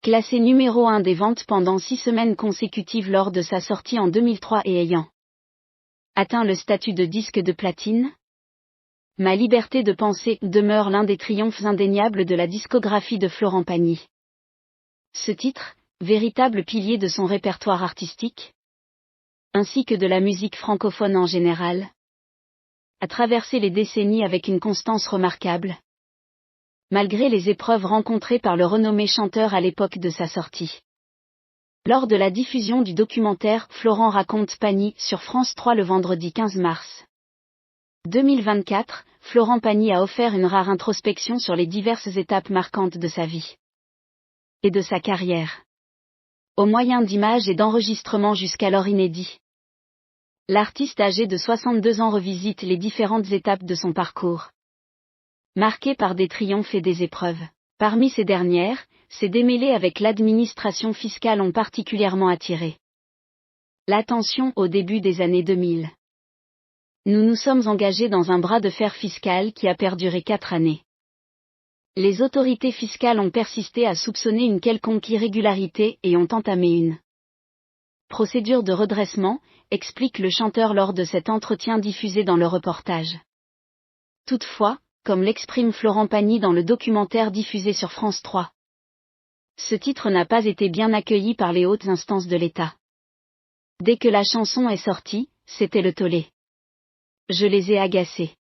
Classé numéro 1 des ventes pendant 6 semaines consécutives lors de sa sortie en 2003 et ayant atteint le statut de disque de platine, Ma liberté de penser demeure l'un des triomphes indéniables de la discographie de Florent Pagny. Ce titre, véritable pilier de son répertoire artistique, ainsi que de la musique francophone en général, a traversé les décennies avec une constance remarquable, malgré les épreuves rencontrées par le renommé chanteur à l'époque de sa sortie. Lors de la diffusion du documentaire Florent raconte Pagny sur France 3 le vendredi 15 mars 2024, Florent Pagny a offert une rare introspection sur les diverses étapes marquantes de sa vie et de sa carrière, au moyen d'images et d'enregistrements jusqu'alors inédits. L'artiste âgé de 62 ans revisite les différentes étapes de son parcours, marquées par des triomphes et des épreuves. Parmi ces dernières, ses démêlés avec l'administration fiscale ont particulièrement attiré l'attention au début des années 2000. Nous nous sommes engagés dans un bras de fer fiscal qui a perduré 4 années. Les autorités fiscales ont persisté à soupçonner une quelconque irrégularité et ont entamé une procédure de redressement, explique le chanteur lors de cet entretien diffusé dans le reportage. Toutefois, comme l'exprime Florent Pagny dans le documentaire diffusé sur France 3, ce titre n'a pas été bien accueilli par les hautes instances de l'État. Dès que la chanson est sortie, c'était le tollé. Je les ai agacés.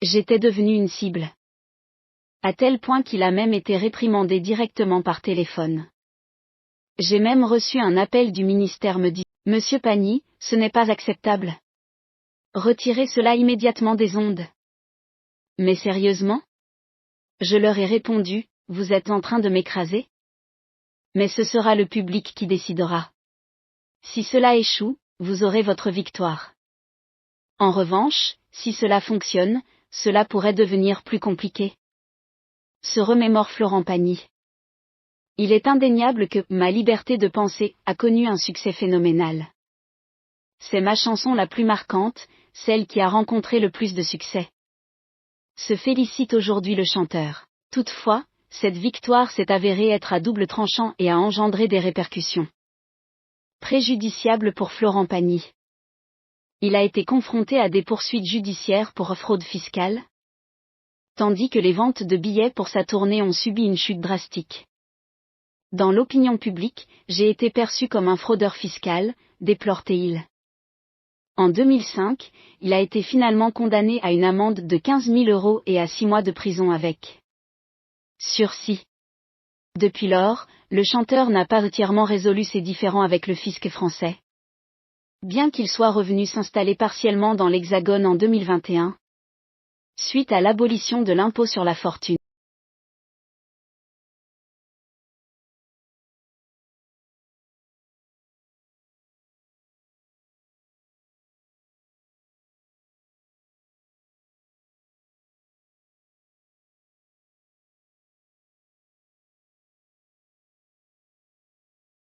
J'étais devenu une cible. À tel point qu'il a même été réprimandé directement par téléphone. J'ai même reçu un appel du ministère me dit « Monsieur Pagny, ce n'est pas acceptable. Retirez cela immédiatement des ondes. » Mais sérieusement ? Je leur ai répondu, vous êtes en train de m'écraser ? Mais ce sera le public qui décidera. Si cela échoue, vous aurez votre victoire. En revanche, si cela fonctionne, cela pourrait devenir plus compliqué. Se remémore Florent Pagny. Il est indéniable que « Ma liberté de penser » a connu un succès phénoménal. C'est ma chanson la plus marquante, celle qui a rencontré le plus de succès. Se félicite aujourd'hui le chanteur. Toutefois, cette victoire s'est avérée être à double tranchant et a engendré des répercussions préjudiciables pour Florent Pagny. Il a été confronté à des poursuites judiciaires pour fraude fiscale, tandis que les ventes de billets pour sa tournée ont subi une chute drastique. Dans l'opinion publique, j'ai été perçu comme un fraudeur fiscal, déplore-t-il. En 2005, il a été finalement condamné à une amende de 15 000 € et à 6 mois de prison avec sursis. Depuis lors, le chanteur n'a pas entièrement résolu ses différends avec le fisc français. Bien qu'il soit revenu s'installer partiellement dans l'Hexagone en 2021, suite à l'abolition de l'impôt sur la fortune.